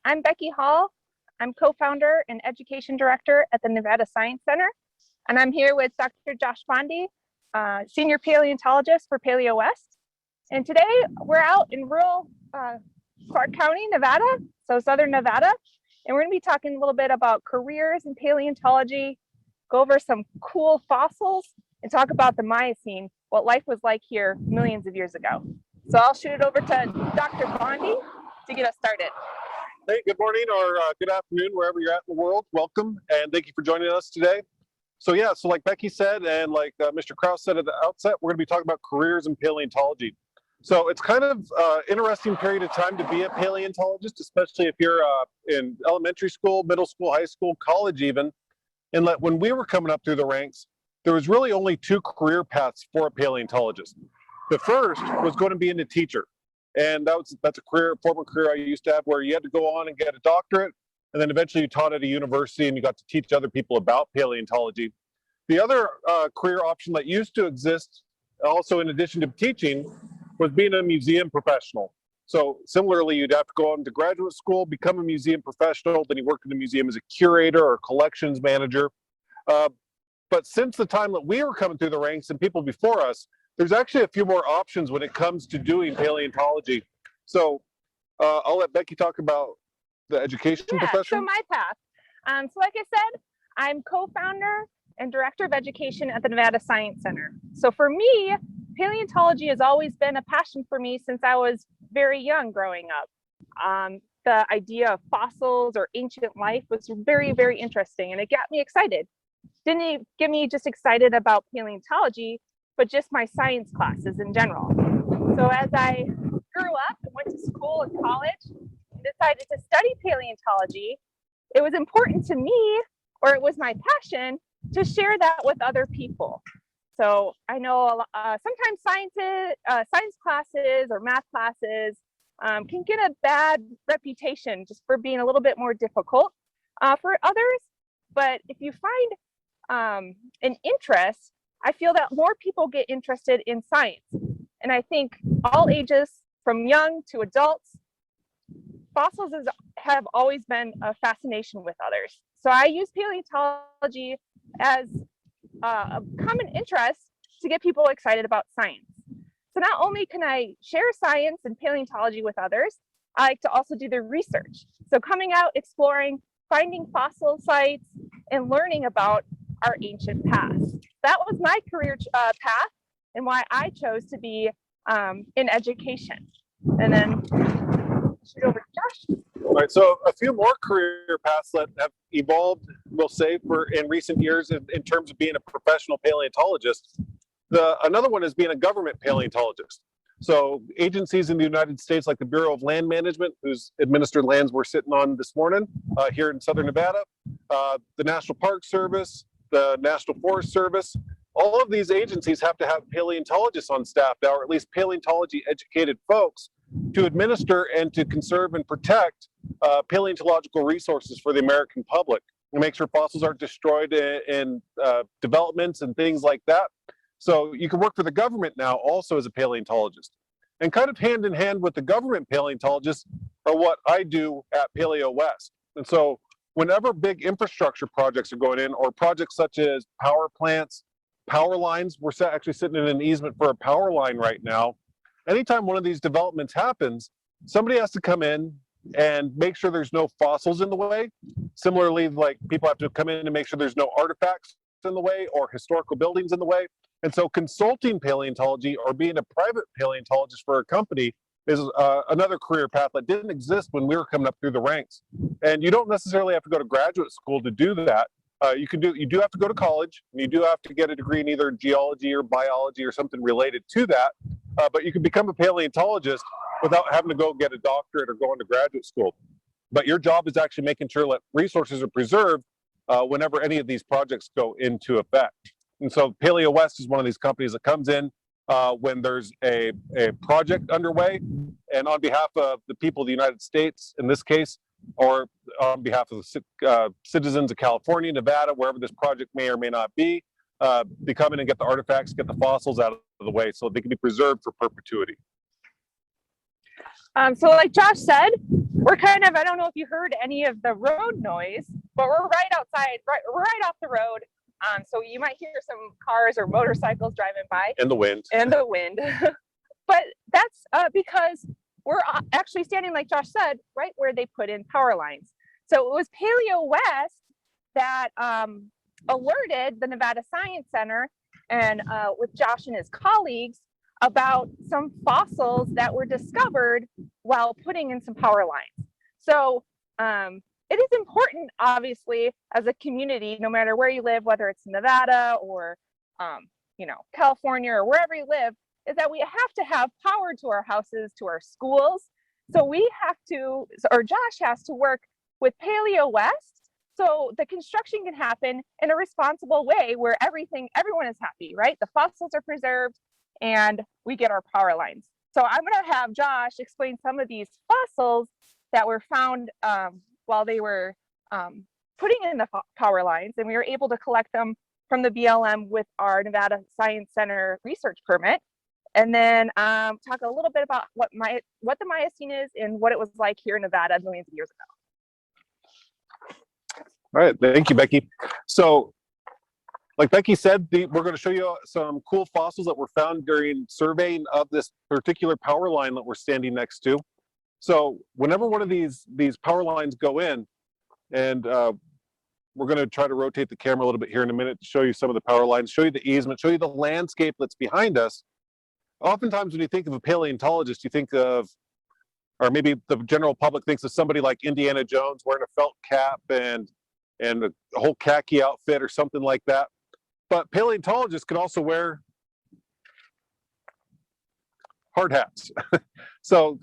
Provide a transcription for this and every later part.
I'm Becky Hall. I'm co-founder and education director at the Nevada Science Center. And I'm here with Dr. Josh Bonde, senior paleontologist for PaleoWest. And today we're out in rural Clark County, Nevada, so southern Nevada. And we're gonna be talking a little bit about careers in paleontology, go over some cool fossils, and talk about the Myosin, what life was like here millions of years ago. So I'll shoot it over to Dr. Bonde to get us started. Hey, good morning or good afternoon, wherever you're at in the world. Welcome, and thank you for joining us today. So like Becky said, and like Mr. Krause said at the outset, we're going to be talking about careers in paleontology. So it's kind of interesting period of time to be a paleontologist, especially if you're in elementary school, middle school, high school, college even. And when we were coming up through the ranks, there was really only two career paths for a paleontologist. The first was going to be into teacher. And that's a former career I used to have, where you had to go on and get a doctorate, and then eventually you taught at a university and you got to teach other people about paleontology. The other career option that used to exist, also in addition to teaching, was being a museum professional. So similarly, you'd have to go on to graduate school, become a museum professional, then you work in the museum as a curator or collections manager. But since the time that we were coming through the ranks and people before us, there's actually a few more options when it comes to doing paleontology. So I'll let Becky talk about the education profession. So my path. So like I said, I'm co-founder and director of education at the Nevada Science Center. So for me, paleontology has always been a passion for me since I was very young growing up. The idea of fossils or ancient life was very, very interesting, and it got me excited. Didn't get me just excited about paleontology, but just my science classes in general. So as I grew up and went to school and college and decided to study paleontology, it was important to me, or it was my passion, to share that with other people. So I know sometimes science classes or math classes can get a bad reputation just for being a little bit more difficult for others. But if you find an interest, I feel that more people get interested in science. And I think all ages, from young to adults, fossils have always been a fascination with others. So I use paleontology as a common interest to get people excited about science. So not only can I share science and paleontology with others, I like to also do the research. So coming out, exploring, finding fossil sites, and learning about our ancient past. That was my career path and why I chose to be in education. And then shoot over to Josh. All right, so a few more career paths that have evolved, we'll say, in recent years in terms of being a professional paleontologist. Another one is being a government paleontologist. So agencies in the United States, like the Bureau of Land Management, whose administered lands we're sitting on this morning here in southern Nevada, the National Park Service, the National Forest Service, all of these agencies have to have paleontologists on staff now, or at least paleontology educated folks, to administer and to conserve and protect paleontological resources for the American public, and make sure fossils aren't destroyed in developments and things like that. So you can work for the government now also as a paleontologist. And kind of hand in hand with the government paleontologists are what I do at PaleoWest. And so whenever big infrastructure projects are going in, or projects such as power plants, power lines, we're actually sitting in an easement for a power line right now. Anytime one of these developments happens, somebody has to come in and make sure there's no fossils in the way. Similarly, like, people have to come in and make sure there's no artifacts in the way or historical buildings in the way. And so consulting paleontology, or being a private paleontologist for a company, is another career path that didn't exist when we were coming up through the ranks. And you don't necessarily have to go to graduate school to do that. You do have to go to college, and you do have to get a degree in either geology or biology or something related to that. But you can become a paleontologist without having to go get a doctorate or going to graduate school. But your job is actually making sure that resources are preserved whenever any of these projects go into effect. And so PaleoWest is one of these companies that comes in when there's a project underway, and on behalf of the people of the United States, in this case, or on behalf of the citizens of California, Nevada, wherever this project may or may not be, they come in and get the artifacts, get the fossils out of the way so they can be preserved for perpetuity. So like Josh said, we're kind of, I don't know if you heard any of the road noise, but we're right outside, we're right off the road. So you might hear some cars or motorcycles driving by. And the wind. And the wind. But that's because we're actually standing, like Josh said, right where they put in power lines. So it was PaleoWest that alerted the Nevada Science Center and with Josh and his colleagues about some fossils that were discovered while putting in some power lines. So it is important, obviously, as a community, no matter where you live, whether it's Nevada or California or wherever you live, is that we have to have power to our houses, to our schools. So we have to, or Josh has to work with PaleoWest so the construction can happen in a responsible way where everyone is happy, right? The fossils are preserved and we get our power lines. So I'm going to have Josh explain some of these fossils that were found while they were putting in the power lines, and we were able to collect them from the BLM with our Nevada Science Center research permit, and then talk a little bit about what the Myosin is and what it was like here in Nevada millions of years ago. All right, thank you, Becky. So, like Becky said, we're going to show you some cool fossils that were found during surveying of this particular power line that we're standing next to. So, whenever one of these power lines go in, and we're going to try to rotate the camera a little bit here in a minute to show you some of the power lines, show you the easement, show you the landscape that's behind us. Oftentimes, when you think of a paleontologist, you think of, or maybe the general public thinks of somebody like Indiana Jones wearing a felt cap and a whole khaki outfit or something like that. But paleontologists can also wear hard hats. So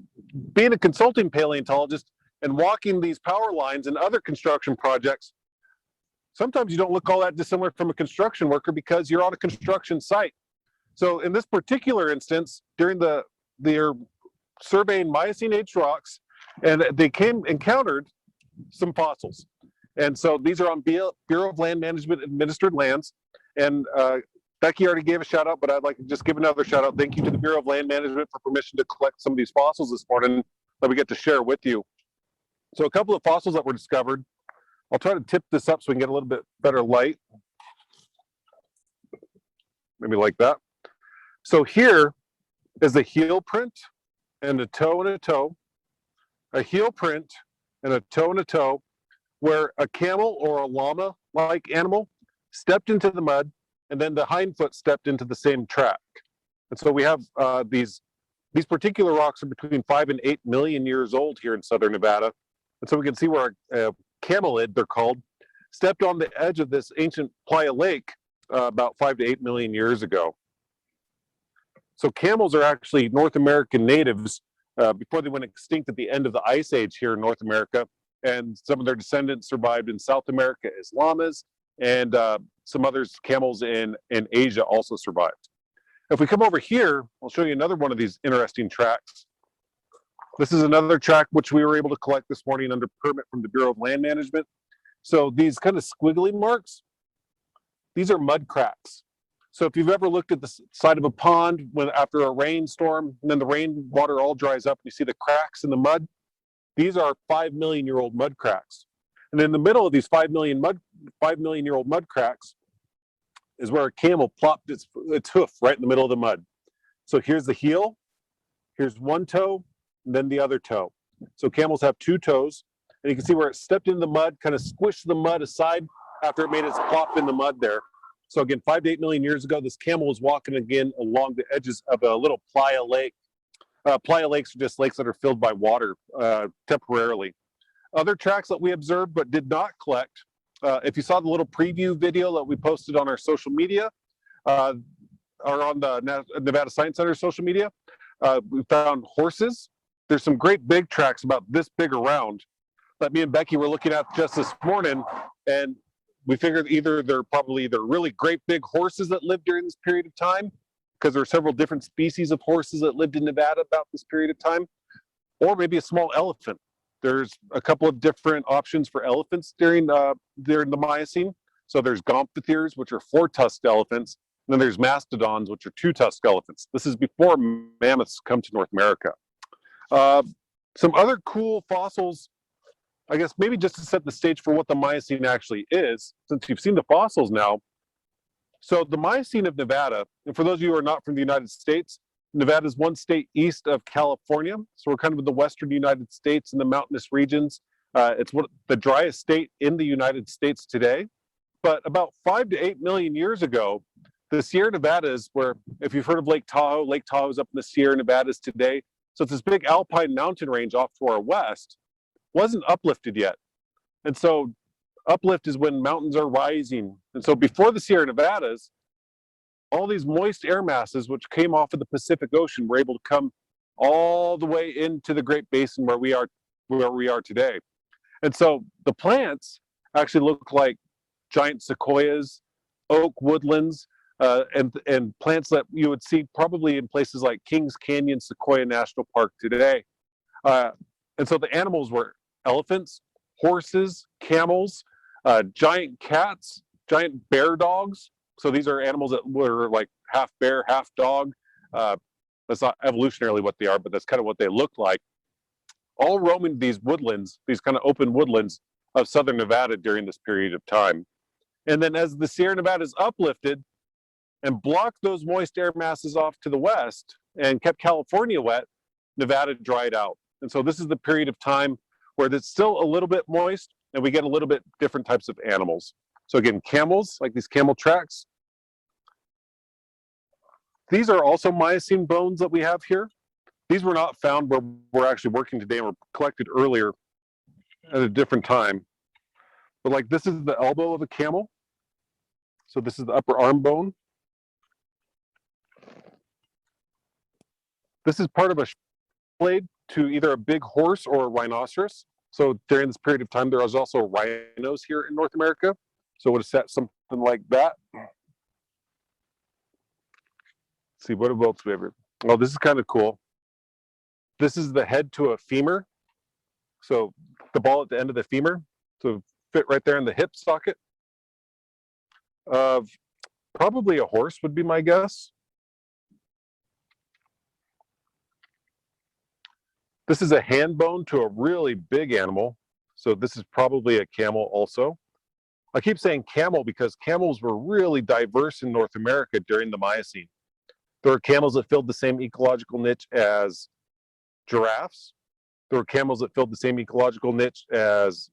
being a consulting paleontologist and walking these power lines and other construction projects, sometimes you don't look all that dissimilar from a construction worker because you're on a construction site. So in this particular instance, during they're surveying Miocene-aged rocks, and they encountered some fossils. And so these are on Bureau of Land Management administered lands. And Becky already gave a shout out, but I'd like to just give another shout out. Thank you to the Bureau of Land Management for permission to collect some of these fossils this morning that we get to share with you. So a couple of fossils that were discovered. I'll try to tip this up so we can get a little bit better light. Maybe like that. So here is a heel print and a toe, a heel print and a toe, where a camel or a llama-like animal stepped into the mud, and then the hind foot stepped into the same track. And so we have these particular rocks are between 5 and 8 million years old here in southern Nevada. And so we can see where a camelid, they're called, stepped on the edge of this ancient playa lake about 5 to 8 million years ago. So camels are actually North American natives before they went extinct at the end of the Ice Age here in North America. And some of their descendants survived in South America as llamas, and some others, camels in Asia, also survived. If we come over here, I'll show you another one of these interesting tracks. This is another track which we were able to collect this morning under permit from the Bureau of Land Management. So these kind of squiggly marks, these are mud cracks. So if you've ever looked at the side of a pond after a rainstorm, and then the rainwater all dries up, and you see the cracks in the mud, these are 5 million year old mud cracks. And in the middle of these 5 million year old mud cracks is where a camel plopped its hoof right in the middle of the mud. So here's the heel, here's one toe, and then the other toe. So camels have 2 toes, and you can see where it stepped into the mud, kind of squished the mud aside after it made its plop in the mud there. So again, 5 to 8 million years ago, this camel was walking again along the edges of a little playa lake. Playa lakes are just lakes that are filled by water temporarily. Other tracks that we observed but did not collect, if you saw the little preview video that we posted on our social media, or on the Nevada Science Center social media, we found horses. There's some great big tracks about this big around that me and Becky were looking at just this morning, and we figured they're really great big horses that lived during this period of time, because there are several different species of horses that lived in Nevada about this period of time, or maybe a small elephant. There's a couple of different options for elephants during the Miocene. So there's gomphotheres, which are 4-tusked elephants, and then there's mastodons, which are 2-tusked elephants. This is before mammoths come to North America. Some other cool fossils, I guess maybe just to set the stage for what the Miocene actually is, since you've seen the fossils now. So the Miocene of Nevada, and for those of you who are not from the United States, Nevada is one state east of California. So we're kind of in the western United States in the mountainous regions. It's the driest state in the United States today. But about 5 to 8 million years ago, the Sierra Nevadas, where, if you've heard of Lake Tahoe is up in the Sierra Nevadas today. So it's this big alpine mountain range off to our west, wasn't uplifted yet. And so uplift is when mountains are rising. And so before the Sierra Nevadas, all these moist air masses, which came off of the Pacific Ocean, were able to come all the way into the Great Basin where we are today. And so the plants actually look like giant sequoias, oak woodlands, and plants that you would see probably in places like Kings Canyon Sequoia National Park today. And so the animals were elephants, horses, camels, giant cats, giant bear dogs. So these are animals that were like half bear, half dog. That's not evolutionarily what they are, but that's kind of what they look like. All roaming these woodlands, these kind of open woodlands of southern Nevada during this period of time. And then as the Sierra Nevada is uplifted and blocked those moist air masses off to the west and kept California wet, Nevada dried out. And so this is the period of time where it's still a little bit moist and we get a little bit different types of animals. So again, camels, like these camel tracks. These are also Miocene bones that we have here. These were not found where we're actually working today and were collected earlier at a different time. But like this is the elbow of a camel. So this is the upper arm bone. This is part of a blade to either a big horse or a rhinoceros. So during this period of time, there was also rhinos here in North America. So it would have set something like that. Let's see, what else do we have here? Oh, this is kind of cool. This is the head to a femur. So the ball at the end of the femur, to fit right there in the hip socket of probably a horse would be my guess. This is a hand bone to a really big animal. So this is probably a camel also. I keep saying camel because camels were really diverse in North America during the Miocene. There were camels that filled the same ecological niche as giraffes. There were camels that filled the same ecological niche as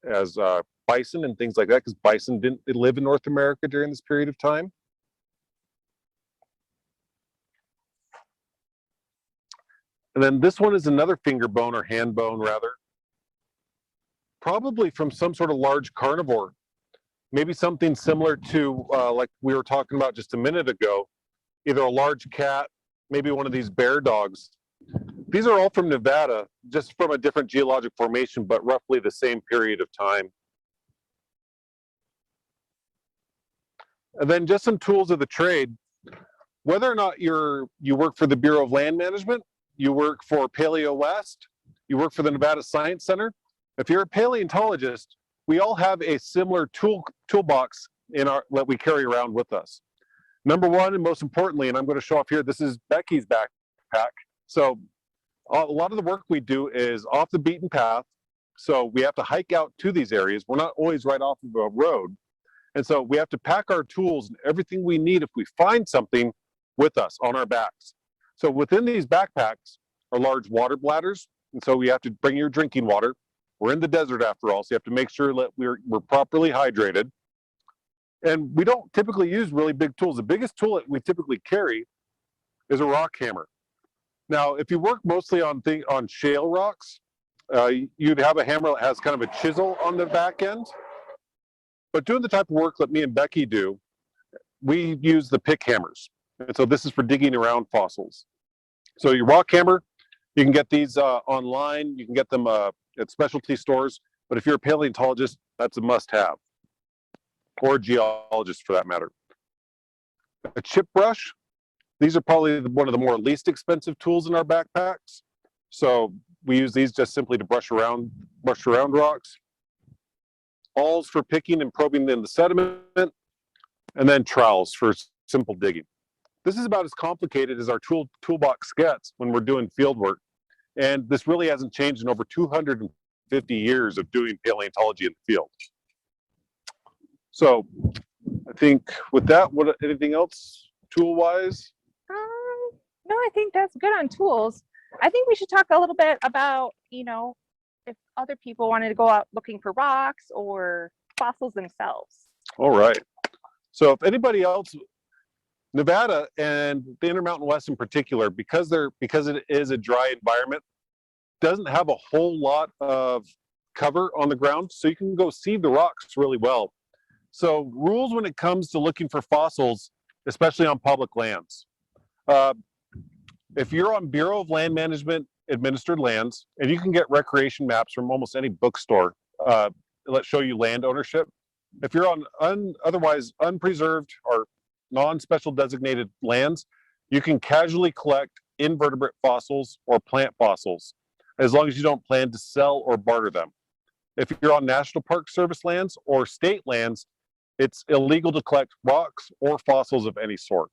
bison and things like that, because bison didn't live in North America during this period of time. And then this one is another finger bone or hand bone, rather. Probably from some sort of large carnivore. Maybe something similar to, like we were talking about just a minute ago, either a large cat, maybe one of these bear dogs. These are all from Nevada, just from a different geologic formation, but roughly the same period of time. And then just some tools of the trade. Whether or not you work for the Bureau of Land Management, you work for PaleoWest, you work for the Nevada Science Center, if you're a paleontologist, we all have a similar toolbox that we carry around with us. Number one, and most importantly, and I'm going to show off here, this is Becky's backpack. So a lot of the work we do is off the beaten path. So we have to hike out to these areas. We're not always right off of a road. And so we have to pack our tools and everything we need if we find something with us on our backs. So within these backpacks are large water bladders. And so we have to bring your drinking water. We're in the desert after all, so you have to make sure that we're properly hydrated. And we don't typically use really big tools. The biggest tool that we typically carry is a rock hammer. Now, if you work mostly on shale rocks, you'd have a hammer that has kind of a chisel on the back end. But doing the type of work that me and Becky do, we use the pick hammers. And so this is for digging around fossils. So your rock hammer, you can get these online. You can get them at specialty stores. But if you're a paleontologist, that's a must-have. Or a geologist for that matter. A chip brush. These are probably one of the more least expensive tools in our backpacks. So we use these just simply to brush around rocks. Awls for picking and probing in the sediment. And then trowels for simple digging. This is about as complicated as our toolbox gets when we're doing field work. And this really hasn't changed in over 250 years of doing paleontology in the field. So I think with that, anything else tool-wise? No, I think that's good on tools. I think we should talk a little bit about, you know, if other people wanted to go out looking for rocks or fossils themselves. All right. So if anybody else, Nevada and the Intermountain West in particular, because it is a dry environment, doesn't have a whole lot of cover on the ground, so you can go see the rocks really well. So rules when it comes to looking for fossils, especially on public lands. If you're on Bureau of Land Management administered lands, and you can get recreation maps from almost any bookstore, that show you land ownership. If you're on otherwise unpreserved or non-special designated lands, you can casually collect invertebrate fossils or plant fossils, as long as you don't plan to sell or barter them. If you're on National Park Service lands or state lands, it's illegal to collect rocks or fossils of any sort.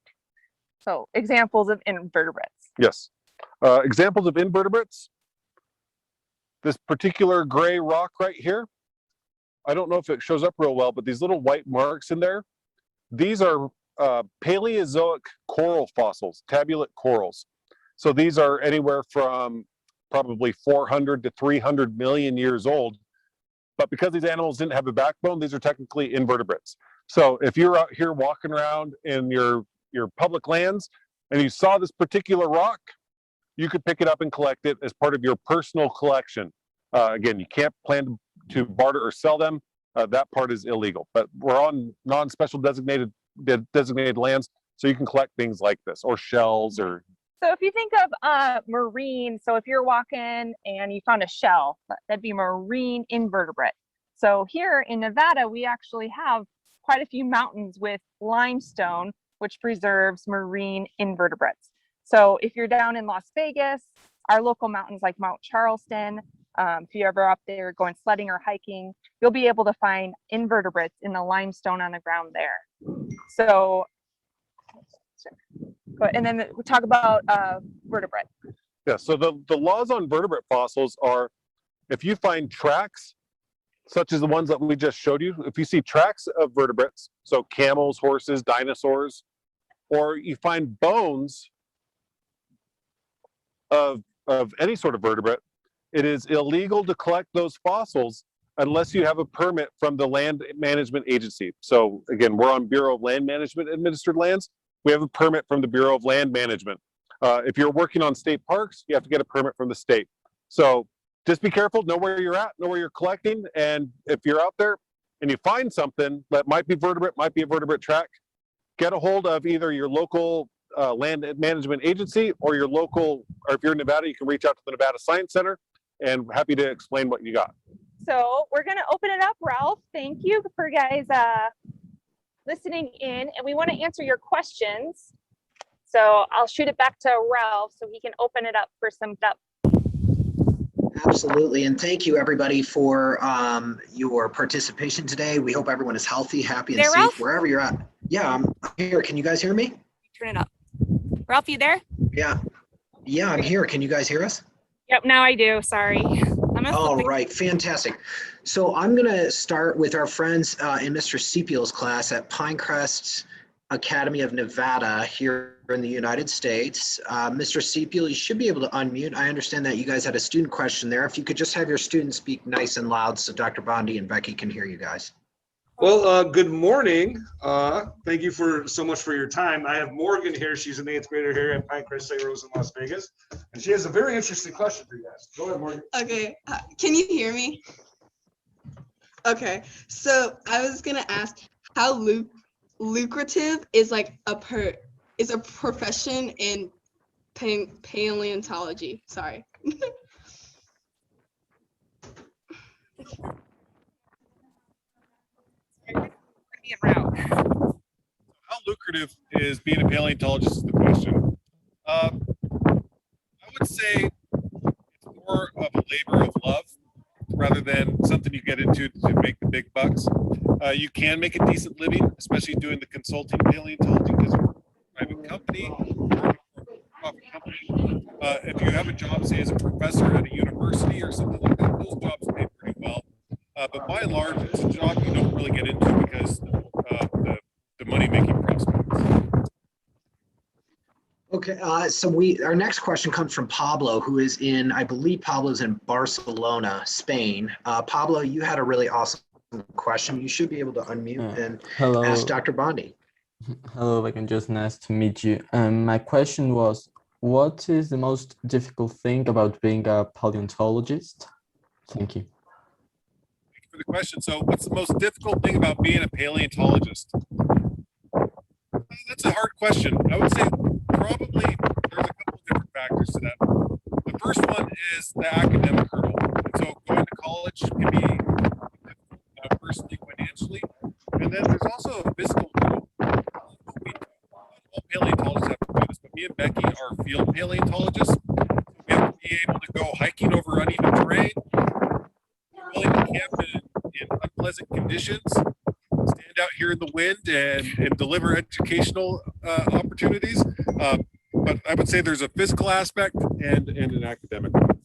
So examples of invertebrates. Yes. Examples of invertebrates. This particular gray rock right here, I don't know if it shows up real well, but these little white marks in there, these are Paleozoic coral fossils, tabulate corals. So these are anywhere from probably 400 to 300 million years old. But because these animals didn't have a backbone, these are technically invertebrates. So if you're out here walking around in your public lands and you saw this particular rock, you could pick it up and collect it as part of your personal collection. Again, you can't plan to barter or sell them. That part is illegal. But we're on non-special designated lands, so you can collect things like this, or shells, or. So if you think of marine, so if you're walking and you found a shell, that'd be marine invertebrate. So here in Nevada, we actually have quite a few mountains with limestone, which preserves marine invertebrates. So if you're down in Las Vegas, our local mountains like Mount Charleston, if you're ever up there going sledding or hiking, you'll be able to find invertebrates in the limestone on the ground there. So, and then we talk about vertebrate. Yeah, so the laws on vertebrate fossils are, if you find tracks, such as the ones that we just showed you, if you see tracks of vertebrates, so camels, horses, dinosaurs, or you find bones of any sort of vertebrate, it is illegal to collect those fossils unless you have a permit from the land management agency. So again, we're on Bureau of Land Management administered lands. We have a permit from the Bureau of Land Management. If you're working on state parks, you have to get a permit from the state. So just be careful, know where you're at, know where you're collecting, and if you're out there and you find something that might be vertebrate, might be a vertebrate track, get a hold of either your local land management agency or your local, or if you're in Nevada, you can reach out to the Nevada Science Center, and happy to explain what you got. So we're going to open it up, Ralph. Thank you for guys listening in, and we want to answer your questions. So I'll shoot it back to Ralph so he can open it up for some stuff. Absolutely, and thank you everybody for your participation today. We hope everyone is healthy, happy, and there, safe Ralph? wherever you're at. Yeah, I'm here. Can you guys hear me? Turn it up. Ralph, you there? Yeah, I'm here. Can you guys hear us? Yep, now I do. Sorry. All right, fantastic. So I'm going to start with our friends in Mr. Sepiel's class at Pinecrest Academy of Nevada here in the United States. Mr. Sepiel, you should be able to unmute. I understand that you guys had a student question there. If you could just have your students speak nice and loud so Dr. Bonde and Becky can hear you guys. Well, good morning. Thank you so much for your time. I have Morgan here. She's an 8th grader here at Pinecrest St. Rose in Las Vegas. And she has a very interesting question for you guys. Go ahead, Morgan. Okay, can you hear me? Okay, so I was gonna ask how lucrative is like a profession in paleontology? Sorry. How lucrative is being a paleontologist is the question. I would say it's more of a labor of love rather than something you get into to make the big bucks. You can make a decent living, especially doing the consulting paleontology, because we're a private company, profit company. If you have a job, say as a professor at a university or something like that, those jobs pay pretty well. But by and large, it's a job you don't really get into because the money-making prospects. Okay, so our next question comes from Pablo, who is in, I believe Pablo's in Barcelona, Spain. Pablo, you had a really awesome question. You should be able to unmute and Hello. ask Dr. Bonde. Hello, again, just nice to meet you. My question was, what is the most difficult thing about being a paleontologist? Thank you. Thank you for the question. So what's the most difficult thing about being a paleontologist? That's a hard question. I would say probably there's a couple of different factors to that. The first one is the academic hurdle. And so going to college can be difficult, personally, financially. And then there's also a physical hurdle. All paleontologists have to do this, but me and Becky are field paleontologists. So we have to be able to go hiking over uneven terrain, willing to camp in unpleasant conditions, stand out here in the wind and deliver educational opportunities. But I would say there's a physical aspect and an academic one.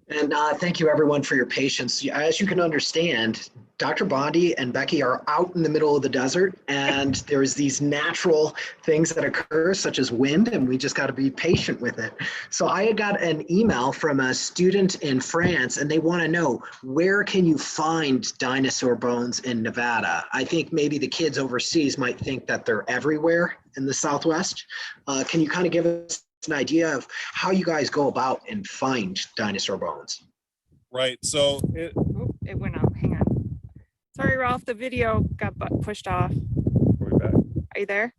And thank you everyone for your patience. As you can understand, Dr. Bonde and Becky are out in the middle of the desert, and there's these natural things that occur, such as wind, and we just got to be patient with it. So I had got an email from a student in France, and they want to know, where can you find dinosaur bones in Nevada? I think maybe the kids overseas might think that they're everywhere in the Southwest. Can you kind of give us an idea of how you guys go about and find dinosaur bones? Right. So It went out. Hang on. Sorry, Ralph. The video got pushed off. back. Are you there?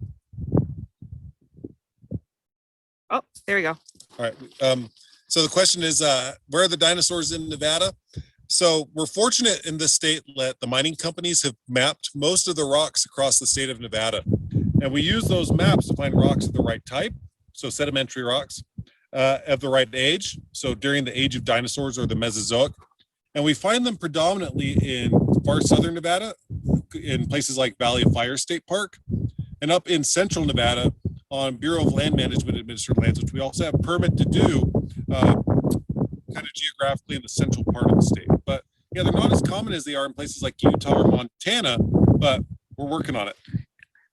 Oh, there we go. All right. So the question is, where are the dinosaurs in Nevada? So we're fortunate in this state that the mining companies have mapped most of the rocks across the state of Nevada. And we use those maps to find rocks of the right type, so sedimentary rocks, of the right age, so during the age of dinosaurs or the Mesozoic. And we find them predominantly in far southern Nevada, in places like Valley of Fire State Park, and up in central Nevada on Bureau of Land Management administered lands, which we also have permit to do kind of geographically in the central part of the state. But yeah, they're not as common as they are in places like Utah or Montana, but we're working on it.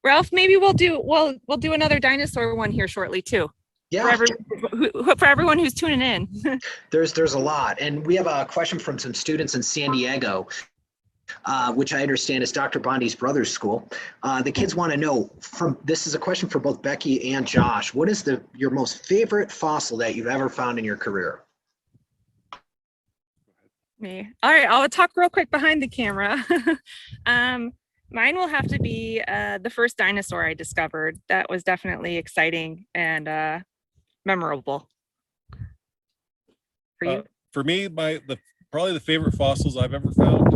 Ralph, maybe we'll do another dinosaur one here shortly too. Yeah, For everyone who's tuning in. there's a lot. And we have a question from some students in San Diego, which I understand is Dr. Bonde's brother's school. The kids want to know, this is a question for both Becky and Josh, what is your most favorite fossil that you've ever found in your career? Me. All right, I'll talk real quick behind the camera. Mine will have to be the first dinosaur I discovered. That was definitely exciting and memorable. For you? For me, probably the favorite fossils I've ever found.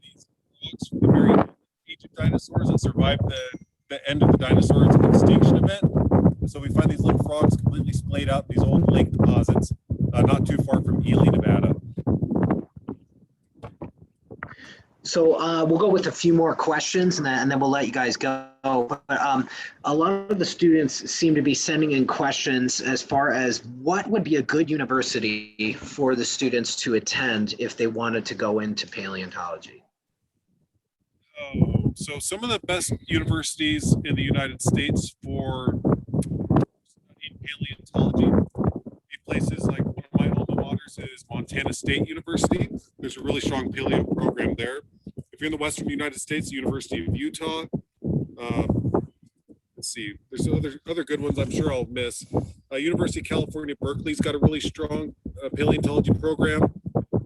These rocks from the very age of dinosaurs that survived the end of the dinosaurs extinction event. So we find these little frogs completely splayed out, these old lake deposits, not too far from Ely, Nevada. So we'll go with a few more questions and then we'll let you guys go. But a lot of the students seem to be sending in questions as far as what would be a good university for the students to attend if they wanted to go into paleontology. So some of the best universities in the United States for studying paleontology, places like one of my alma maters is Montana State University. There's a really strong paleo program there. If you're in the Western United States, the University of Utah. Let's see, there's other good ones I'm sure I'll miss. University of California, Berkeley's got a really strong paleontology program.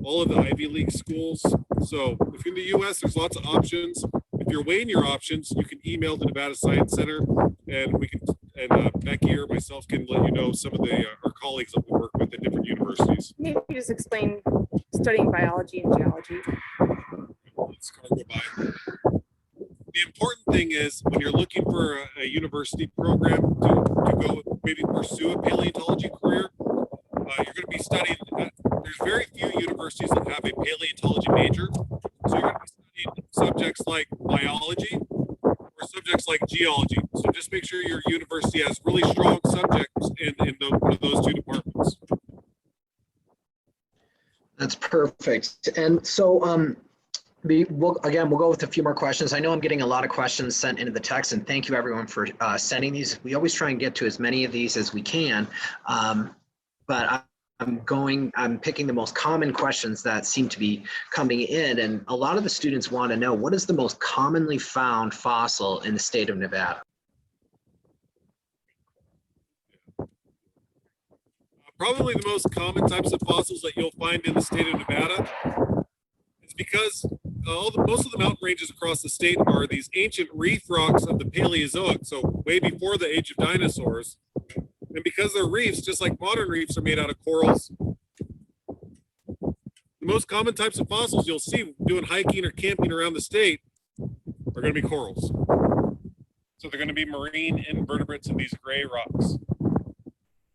All of the Ivy League schools. So if you're in the US, there's lots of options. If you're weighing your options, you can email the Nevada Science Center and Becky or myself can let you know some of our colleagues that we work with at different universities. Maybe you just explain studying biology and geology. Let's go by. The important thing is when you're looking for a university program to go maybe pursue a paleontology career, you're going to be studying. There's very few universities that have a paleontology major, so you're going to be studying subjects like biology or subjects like geology. So just make sure your university That's perfect. And so we'll go with a few more questions. I know I'm getting a lot of questions sent into the text, and thank you everyone for sending these. We always try and get to as many of these as we can, but I'm picking the most common questions that seem to be coming in, and a lot of the students want to know, what is the most commonly found fossil in the state of Nevada? Probably the most common types of fossils that you'll find in the state of Nevada is because most of the mountain ranges across the state are these ancient reef rocks of the Paleozoic, so way before the age of dinosaurs. And because they're reefs, just like modern reefs are made out of corals, the most common types of fossils you'll see doing hiking or camping around the state are going to be corals. So they're going to be marine invertebrates in these gray rocks.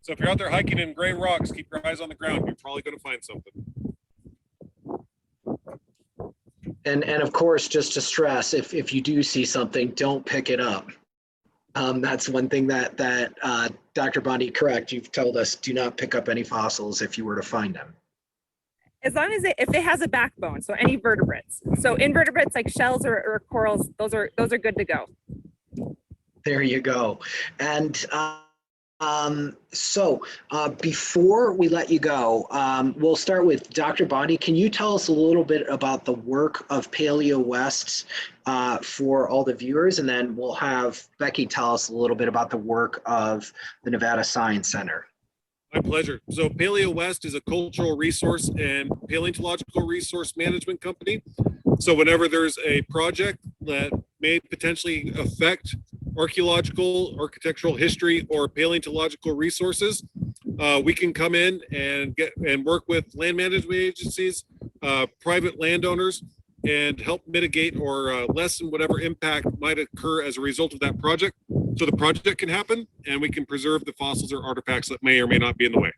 So if you're out there hiking in gray rocks, keep your eyes on the ground. You're probably going to find something. And of course, just to stress, if you do see something, don't pick it up. That's one thing that Dr. Bonde, correct, you've told us, do not pick up any fossils if you were to find them. As long as if it has a backbone, so any vertebrates. So invertebrates like shells or corals, those are good to go. There you go. And before we let you go, we'll start with Dr. Bonde. Can you tell us a little bit about the work of PaleoWest for all the viewers? And then we'll have Becky tell us a little bit about the work of the Nevada Science Center. My pleasure. So PaleoWest is a cultural resource and paleontological resource management company. So whenever there's a project that may potentially affect archaeological, architectural history, or paleontological resources, we can come in and work with land management agencies, private landowners, and help mitigate or lessen whatever impact might occur as a result of that project. So the project can happen and we can preserve the fossils or artifacts that may or may not be in the way.